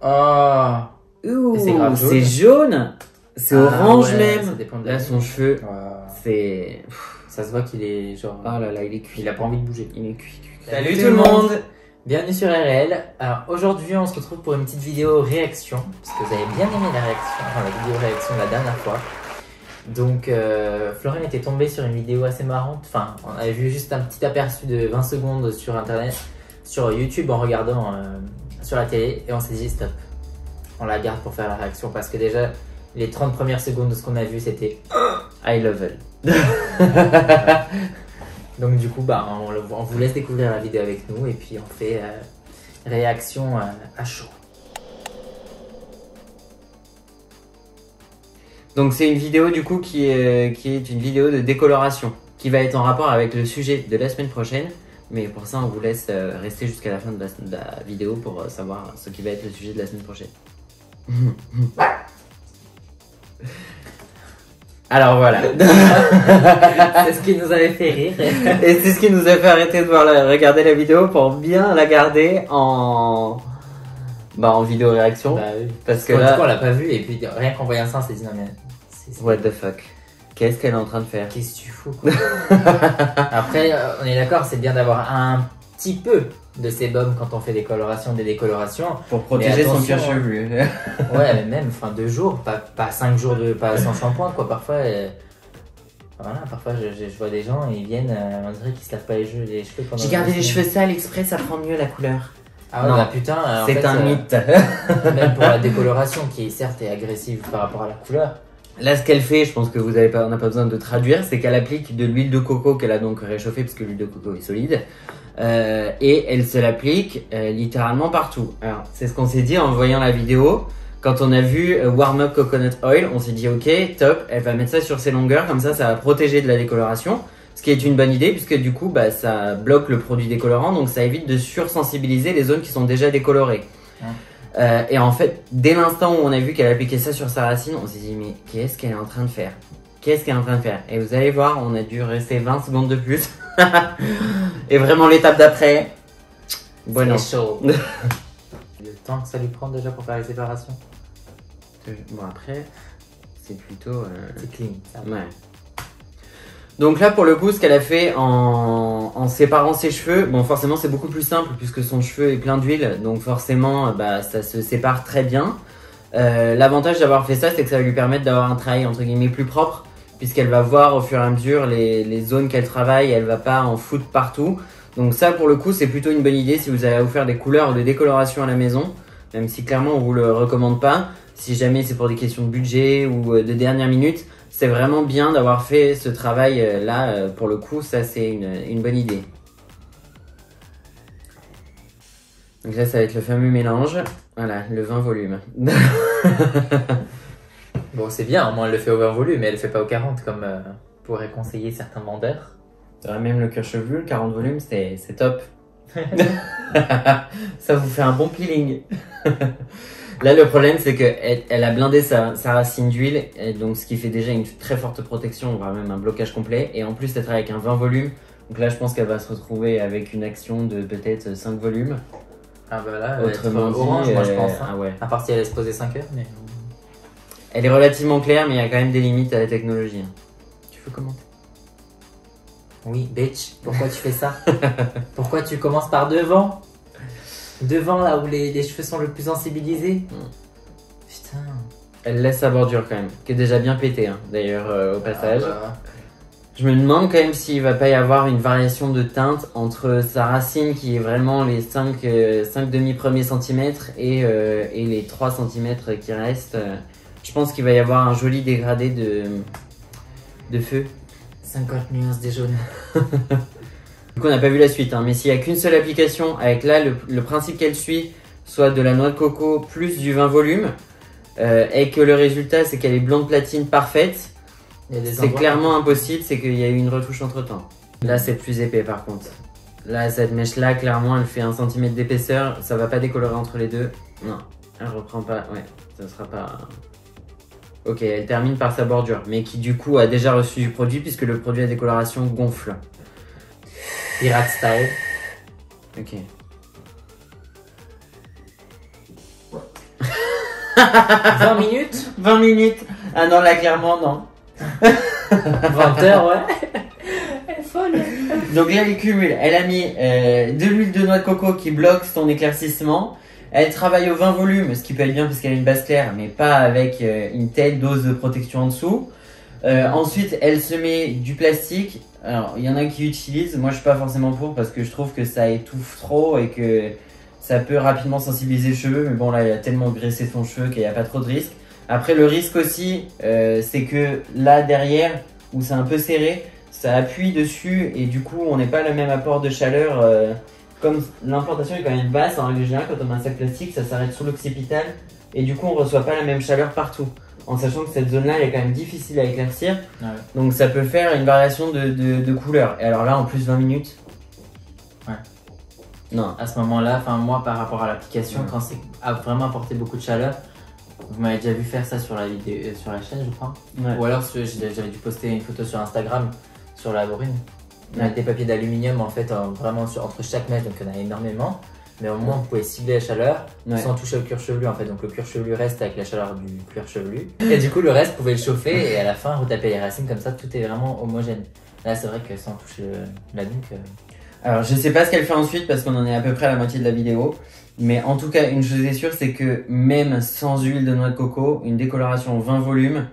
Oh. Ouh, c'est grave jaune. c'est jaune. C'est orange ouais, même. ça dépend de Là, la- son cheveu, Wow. c'est... Ça se voit qu'il est genre. Oh là là, il est cuit. Il a pas envie de bouger. Il est cuit. Salut tout le monde. Bienvenue sur RL. Alors aujourd'hui on se retrouve pour une petite vidéo réaction. Parce que vous avez bien aimé la réaction, enfin la vidéo réaction la dernière fois. Donc Florine était tombée sur une vidéo assez marrante. Enfin on avait vu juste un petit aperçu de 20 secondes sur internet, sur YouTube en regardant sur la télé. Et on s'est dit stop. On la garde pour faire la réaction parce que déjà les 30 premières secondes de ce qu'on a vu c'était high level. Donc du coup, bah, on vous laisse découvrir la vidéo avec nous et puis on fait réaction à chaud. Donc c'est une vidéo du coup qui est une vidéo de décoloration qui va être en rapport avec le sujet de la semaine prochaine. Mais pour ça, on vous laisse rester jusqu'à la fin de la vidéo pour savoir ce qui va être le sujet de la semaine prochaine. Alors voilà. C'est ce qui nous avait fait rire. Et c'est ce qui nous a fait arrêter de regarder la vidéo pour bien la garder en vidéo réaction. Bah, oui. Parce que Du là, coup, on l'a pas vu et puis rien qu'en voyant ça, on s'est dit non mais... what the fuck. Qu'est-ce qu'elle est en train de faire? Qu'est-ce que tu fous quoi. Après, on est d'accord, c'est bien d'avoir un petit peu de sébum quand on fait des décolorations. Pour protéger son cuir chevelu. Ouais, mais même, enfin 2 jours, pas 5 jours pas sans shampoing quoi. Parfois, voilà, parfois je vois des gens et ils viennent, on dirait qu'ils se lavent pas les cheveux pendant. J'ai gardé les cheveux sales exprès, ça prend mieux la couleur. Ah ouais, non, bah putain, en c'est fait, un mythe. Même pour la décoloration qui certes est agressive par rapport à la couleur. Là, ce qu'elle fait, je pense que on n'a pas besoin de traduire, c'est qu'elle applique de l'huile de coco qu'elle a donc réchauffée parce que l'huile de coco est solide. Et elle se l'applique littéralement partout. Alors, c'est ce qu'on s'est dit en voyant la vidéo. Quand on a vu Warm Up Coconut Oil, on s'est dit ok, top, elle va mettre ça sur ses longueurs, comme ça va protéger de la décoloration. Ce qui est une bonne idée puisque du coup, bah, ça bloque le produit décolorant, donc ça évite de sursensibiliser les zones qui sont déjà décolorées. Et en fait, dès l'instant où on a vu qu'elle appliquait ça sur sa racine, on s'est dit mais qu'est-ce qu'elle est en train de faire? Qu'est-ce qu'elle est en train de faire? Et vous allez voir, on a dû rester 20 secondes de plus. Et vraiment l'étape d'après, Bueno. C'est chaud. Le temps que ça lui prend déjà pour faire les séparations. Bon après, c'est plutôt... C'est clean. Ça. Ouais. Donc là pour le coup, ce qu'elle a fait en séparant ses cheveux, bon forcément c'est beaucoup plus simple puisque son cheveu est plein d'huile, donc forcément bah, ça se sépare très bien. L'avantage d'avoir fait ça, c'est que ça va lui permettre d'avoir un travail entre guillemets plus propre, puisqu'elle va voir au fur et à mesure les zones qu'elle travaille, elle va pas en foutre partout. Donc ça pour le coup c'est plutôt une bonne idée si vous allez vous faire des couleurs ou des décolorations à la maison, même si clairement on vous le recommande pas, si jamais c'est pour des questions de budget ou de dernière minute. C'est vraiment bien d'avoir fait ce travail là, pour le coup, ça c'est une bonne idée. Donc là ça va être le fameux mélange, voilà, le 20 volumes. Bon c'est bien, au moins elle le fait au 20 volume, mais elle le fait pas au 40 comme pourraient conseiller certains vendeurs. Même le cuir chevelu, le 40 volumes, c'est top. Ça vous fait un bon peeling. Là, le problème, c'est qu'elle a blindé sa racine d'huile, donc ce qui fait déjà une très forte protection, voire même un blocage complet. Et en plus, elle travaille avec un 20 volumes. Donc là, je pense qu'elle va se retrouver avec une action de peut-être 5 volumes. Ah bah là, autrement dit, orange, moi je pense. Hein. Ah ouais. À part si elle laisse poser 5 heures, mais... Elle est relativement claire, mais il y a quand même des limites à la technologie. Tu veux commenter? Oui, bitch, pourquoi tu fais ça? Pourquoi tu commences par devant? Devant, là où les cheveux sont le plus sensibilisés. Putain. Elle laisse sa bordure quand même, qui est déjà bien pétée, hein, d'ailleurs, au passage. Ah bah. Je me demande quand même s'il va pas y avoir une variation de teinte entre sa racine, qui est vraiment les 5 demi-premiers centimètres, et les 3 centimètres qui restent. Je pense qu'il va y avoir un joli dégradé de feu. 50 nuances des jaunes. Du coup, on n'a pas vu la suite, hein, mais s'il n'y a qu'une seule application, avec là, le principe qu'elle suit, soit de la noix de coco plus du 20 volumes, et que le résultat, c'est qu'elle est blonde platine parfaite, c'est clairement impossible, c'est qu'il y a eu une retouche entre temps. Là, c'est plus épais par contre. Là, cette mèche-là, clairement, elle fait 1 cm d'épaisseur, ça va pas décolorer entre les deux. Non, elle reprend pas, ouais, ça sera pas... Ok, elle termine par sa bordure, mais qui du coup a déjà reçu du produit, puisque le produit à décoloration gonfle. Pirate style. Ok. 20 minutes 20 minutes. Ah non, là, clairement, non. 20 heures, ouais. Elle est folle. Donc là, elle cumule. Elle a mis de l'huile de noix de coco qui bloque son éclaircissement. Elle travaille au 20 volumes, ce qui peut être bien parce qu'elle a une base claire, mais pas avec une telle dose de protection en dessous. Ensuite, elle se met du plastique. Alors, il y en a qui utilisent. Moi, je suis pas forcément pour parce que je trouve que ça étouffe trop et que ça peut rapidement sensibiliser les cheveux. Mais bon, là, il y a tellement graissé son cheveu qu'il n'y a pas trop de risque. Après, le risque aussi, c'est que là, derrière, où c'est un peu serré, ça appuie dessus et du coup, on n'est pas le même apport de chaleur. Comme l'implantation est quand même basse, en règle générale, quand on a un sac plastique, ça s'arrête sous l'occipital et du coup, on reçoit pas la même chaleur partout. En sachant que cette zone-là, elle est quand même difficile à éclaircir. Ouais. Donc ça peut faire une variation de couleur. Et alors là, en plus 20 minutes. Ouais. Non. À ce moment-là, enfin moi par rapport à l'application, quand c'est a vraiment apporté beaucoup de chaleur, vous m'avez déjà vu faire ça sur la vidéo, sur la chaîne, je crois. Ouais. Ou alors j'avais dû poster une photo sur Instagram sur la brune. Avec des papiers d'aluminium en fait, vraiment entre chaque mèche, donc il y en a énormément. Mais au moins, vous pouvez cibler la chaleur sans toucher au cuir chevelu en fait. Donc le cuir chevelu reste avec la chaleur du cuir chevelu. Et du coup, le reste, vous pouvez le chauffer et à la fin, retaper les racines comme ça, tout est vraiment homogène. Là, c'est vrai que sans toucher la nuque. Alors, je sais pas ce qu'elle fait ensuite parce qu'on en est à peu près à la moitié de la vidéo. Mais en tout cas, une chose est sûre, c'est que même sans huile de noix de coco, une décoloration 20 volumes,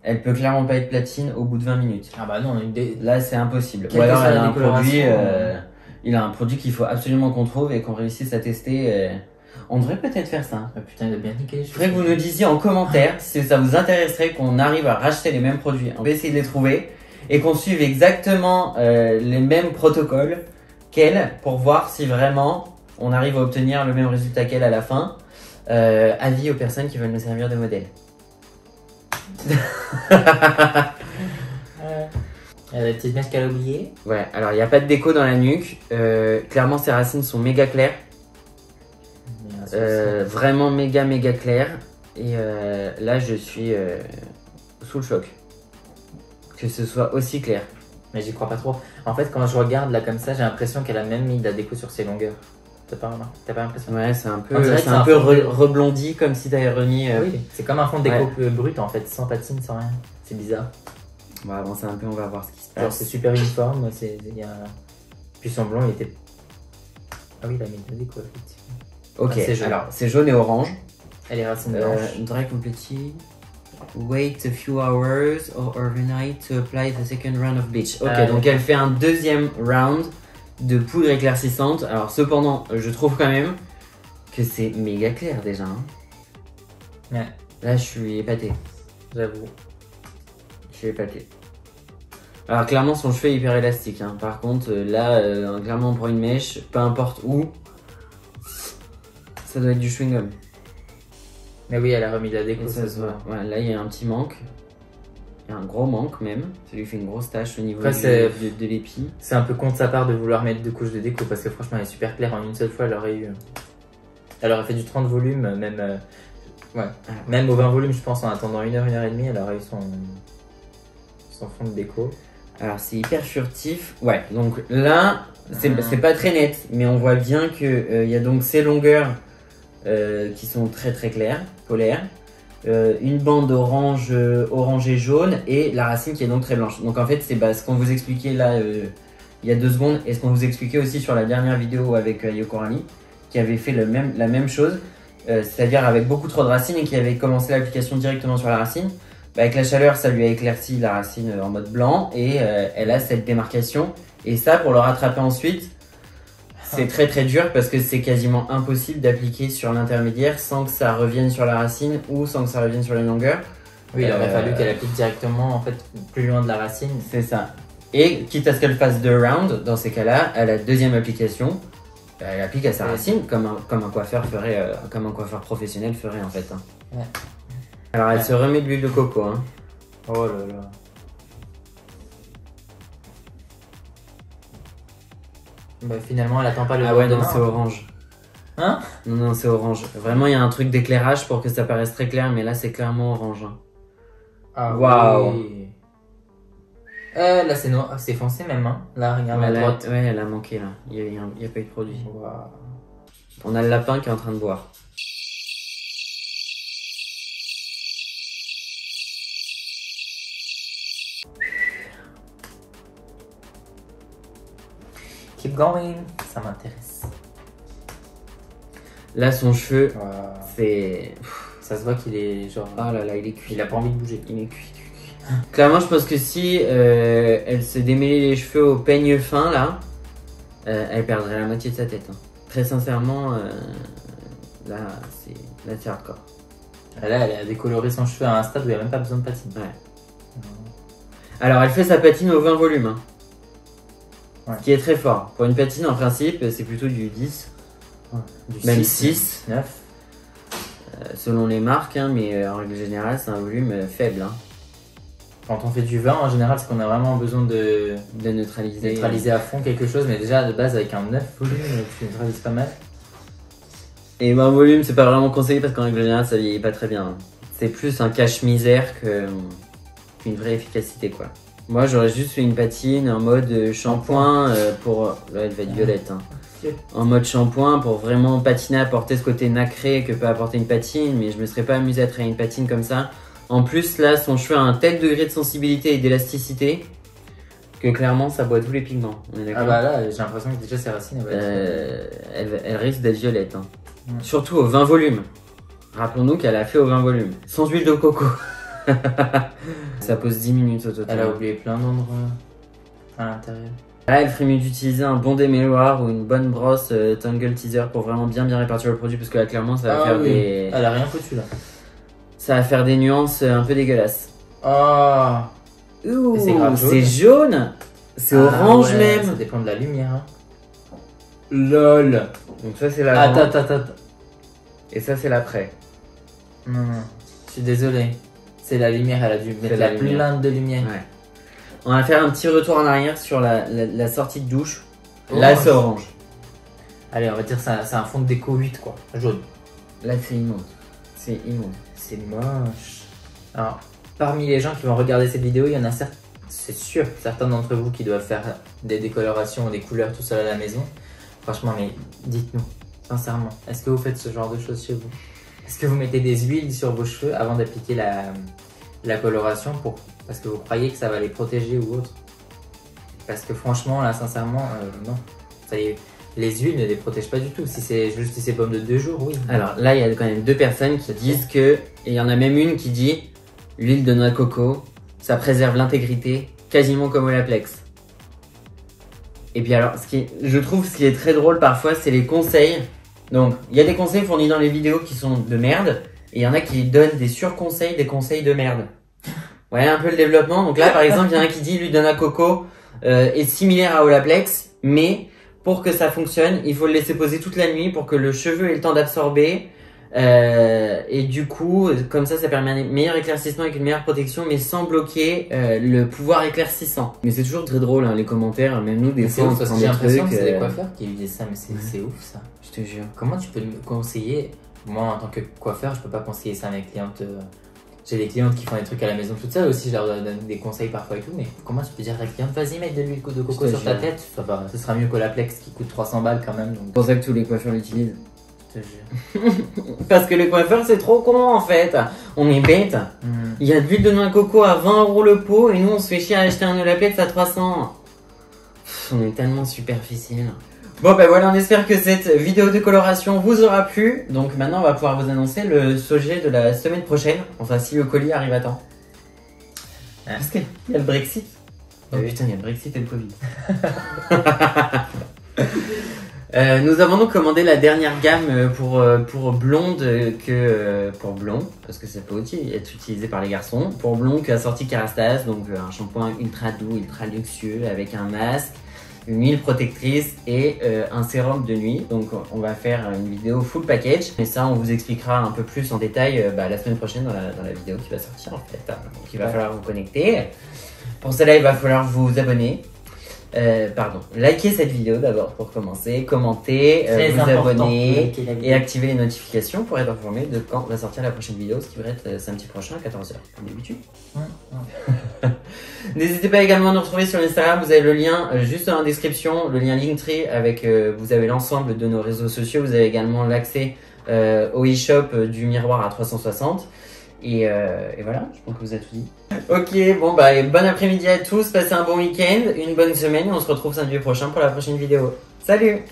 elle peut clairement pas être platine au bout de 20 minutes. Ah bah non, là, c'est impossible. Ou alors, elle a un produit. Il a un produit qu'il faut absolument qu'on trouve et qu'on réussisse à tester. On devrait peut-être faire ça. Ah putain, il a bien niqué les Je voudrais que vous nous disiez en commentaire si ça vous intéresserait qu'on arrive à racheter les mêmes produits. On va essayer de les trouver et qu'on suive exactement les mêmes protocoles qu'elle pour voir si vraiment on arrive à obtenir le même résultat qu'elle à la fin. Avis aux personnes qui veulent nous servir de modèle. Il y a des petites mèches qu'elle a oubliées. Ouais, alors il n'y a pas de déco dans la nuque. Clairement, ses racines sont méga claires. Vraiment méga claires. Et là, je suis sous le choc. Que ce soit aussi clair. Mais j'y crois pas trop. En fait, quand je regarde là comme ça, j'ai l'impression qu'elle a même mis de la déco sur ses longueurs. T'as pas l'impression? Ouais, c'est un peu, reblondi comme si t'avais remis. Oui, c'est comme un fond de déco brut en fait, sans patine, sans rien. C'est bizarre. On va avancer un peu, on va voir ce qui se passe. Alors c'est super uniforme, puis son blond il était... Ah oui, il a mis de la déco effectivement. Ok, alors c'est jaune et orange. Elle est racine blanche. Dry completely. Wait a few hours or overnight to apply the second round of bleach. Ok, donc elle fait un deuxième round de poudre éclaircissante. Alors cependant, je trouve quand même que c'est méga clair déjà. Hein. Ouais. Là, je suis épaté. J'avoue. Je suis épaté. Alors clairement, son cheveu est hyper élastique. Hein. Par contre, là, clairement, on prend une mèche, peu importe où. Ça doit être du chewing-gum. Mais oui, elle a remis de la déco. Ça se voit. Ouais, là, il y a un petit manque. Il y a un gros manque même. Ça lui fait une grosse tache au niveau de l'épi. C'est un peu con de sa part de vouloir mettre 2 couches de déco parce que franchement, elle est super claire. En une seule fois, elle aurait fait du 30 volumes, même. Ouais. Même au 20 volumes, je pense, en attendant 1 heure, 1 heure et demie, elle aurait eu son fond de déco. Alors, c'est hyper furtif. Ouais, donc là, c'est pas très net, mais on voit bien que y a donc ces longueurs qui sont très claires, polaires. Une bande orange et jaune et la racine qui est donc très blanche. Donc en fait c'est ce qu'on vous expliquait là il y a 2 secondes et ce qu'on vous expliquait aussi sur la dernière vidéo avec Yoko Rani qui avait fait la même chose, c'est-à-dire avec beaucoup trop de racines et qui avait commencé l'application directement sur la racine. Avec la chaleur ça lui a éclairci la racine en mode blanc et elle a cette démarcation et ça pour le rattraper ensuite c'est très dur parce que c'est quasiment impossible d'appliquer sur l'intermédiaire sans que ça revienne sur la racine ou sans que ça revienne sur la longueur. Oui, il aurait fallu qu'elle applique directement en fait plus loin de la racine. C'est ça. Et quitte à ce qu'elle fasse 2 rounds, dans ces cas-là, à la deuxième application, elle applique à sa racine comme un coiffeur ferait, comme un coiffeur professionnel ferait en fait. Hein. Ouais. Alors elle se remet de l'huile de coco. Hein. Oh là là. Bah finalement elle attend pas le Ah ouais non c'est orange. Hein? Non c'est orange. Vraiment il y a un truc d'éclairage pour que ça paraisse très clair mais là c'est clairement orange. Hein. Ah waouh. Oui. Là c'est noir, c'est foncé même hein. Là regarde à droite. Ouais elle a manqué là. Il y a pas eu de produit. Wow. On a le lapin qui est en train de boire. Keep going, ça m'intéresse. Là, son cheveu, Wow. c'est... Ça se voit qu'il est genre. Oh là là, il est cuit. Il a pas envie de bouger. Il est cuit. Clairement, je pense que si elle se démêlait les cheveux au peigne fin, là, elle perdrait la moitié de sa tête. Hein. Très sincèrement, là, c'est hardcore. Là, elle a décoloré son cheveu à un stade où il n'y a même pas besoin de patine. Ouais. Alors, elle fait sa patine au 20 volumes. Hein. Ouais. Ce qui est très fort. Pour une patine, en principe, c'est plutôt du 10. Ouais. Du Même 6, 6. 9. Selon les marques, hein, mais en règle générale, c'est un volume faible. Hein. Quand on fait du 20, en général, c'est qu'on a vraiment besoin de neutraliser à fond quelque chose. Mais déjà, de base, avec un 9 volume, tu neutralises pas mal. Et 20 volumes, c'est pas vraiment conseillé parce qu'en règle générale, ça vieillit pas très bien. Hein. C'est plus un cache-misère qu'une vraie efficacité, quoi. Moi, j'aurais juste fait une patine en mode shampoing pour... Là, elle va être violette. Hein. En mode shampoing pour vraiment patiner, apporter ce côté nacré que peut apporter une patine, mais je me serais pas amusé à travailler une patine comme ça. En plus, là, son cheveu a un tel degré de sensibilité et d'élasticité que clairement, ça boit tous les pigments. On est d'accord ? Ah bah là, j'ai l'impression que déjà ses racines, elle risque d'être violette. Hein. Surtout au 20 volumes. Rappelons-nous qu'elle a fait au 20 volumes. Sans huile de coco. Ça pose 10 minutes au total. Elle a oublié plein d'endroits à l'intérieur. Là, elle ferait mieux d'utiliser un bon démêloir ou une bonne brosse Tangle Teaser pour vraiment bien répartir le produit parce que là, clairement, ça va faire des... Elle a rien foutu là. Ça va faire des nuances un peu dégueulasses. Oh. Ouh, c'est grave jaune. C'est jaune. C'est orange ouais, même. Ça dépend de la lumière. Hein. LOL. Donc ça, c'est la... Attends. Et ça, c'est l'après. Non. Je suis désolé. C'est la lumière, elle a dû mettre la plainte de lumière. Ouais. On va faire un petit retour en arrière sur la sortie de douche. Là, c'est orange. Allez, on va dire que c'est un fond de déco 8, quoi. Jaune. Là, c'est immonde. C'est immonde. C'est moche. Alors, parmi les gens qui vont regarder cette vidéo, il y en a c'est sûr, certains d'entre vous qui doivent faire des décolorations, des couleurs tout seul à la maison. Franchement, mais dites-nous, sincèrement, est-ce que vous faites ce genre de choses chez vous? Est-ce que vous mettez des huiles sur vos cheveux avant d'appliquer la coloration parce que vous croyez que ça va les protéger ou autre? Parce que franchement, là, sincèrement, non. Les huiles ne les protègent pas du tout. Si c'est juste si c'est pomme de 2 jours, oui. Alors là, il y a quand même 2 personnes qui disent que... Et il y en a même une qui dit l'huile de noix de coco, ça préserve l'intégrité, quasiment comme Olaplex. Et puis alors, je trouve ce qui est très drôle parfois, c'est les conseils. Donc, il y a des conseils fournis dans les vidéos qui sont de merde, et il y en a qui donnent des surconseils, des conseils de merde. Ouais, un peu le développement. Donc là, par exemple, il y en a un qui dit l'huile de noix de coco est similaire à Olaplex, mais pour que ça fonctionne, il faut le laisser poser toute la nuit pour que le cheveu ait le temps d'absorber. Et du coup, comme ça permet un meilleur éclaircissement avec une meilleure protection, mais sans bloquer le pouvoir éclaircissant. Mais c'est toujours très drôle, hein, les commentaires, même nous, des fois, on parce que j'ai l'impression que c'est des coiffeurs qui lui disent ça, mais c'est ouf ça. Je te jure. Comment tu peux me conseiller? Moi, en tant que coiffeur, je peux pas conseiller ça à mes clientes. J'ai des clientes qui font des trucs à la maison toutes seules aussi, je leur donne des conseils parfois et tout, mais comment tu peux dire à ta cliente, vas-y, mets de l'huile de coco sur ta tête? Ce sera mieux que l'Aplex qui coûte 300 balles quand même. C'est pour ça que tous les coiffeurs l'utilisent. Je te jure. Parce que les coiffeurs, c'est trop con en fait. On est bête. Il y a de l'huile de noix de coco à 20 € le pot et nous on se fait chier à acheter un Olaplex à 300. On est tellement superficiel. Bon ben voilà, on espère que cette vidéo de coloration vous aura plu. Donc maintenant on va pouvoir vous annoncer le sujet de la semaine prochaine. Enfin si le colis arrive à temps. Parce qu'il y a le Brexit. Oh putain, il y a le Brexit et le Covid. Nous avons donc commandé la dernière gamme pour blonde pour blond, parce que ça peut aussi être utilisé par les garçons. Pour blond qu'a sorti Kerastase, donc un shampoing ultra doux, ultra luxueux avec un masque, une huile protectrice et un sérum de nuit. Donc on va faire une vidéo full package. Et ça on vous expliquera un peu plus en détail la semaine prochaine dans la vidéo qui va sortir en fait. Donc il va falloir vous connecter. Pour cela il va falloir vous abonner. Likez cette vidéo d'abord pour commencer, commenter, vous abonner et activer les notifications pour être informé de quand va sortir la prochaine vidéo, ce qui devrait être samedi prochain à 14h, comme d'habitude. N'hésitez pas également à nous retrouver sur Instagram, vous avez le lien juste dans la description, le lien Linktree avec, vous avez l'ensemble de nos réseaux sociaux, vous avez également l'accès au e-shop du miroir à 360. Et voilà, je pense que vous avez tout dit. Ok, bon bah bon après-midi à tous, passez un bon week-end, une bonne semaine, et on se retrouve samedi prochain pour la prochaine vidéo. Salut!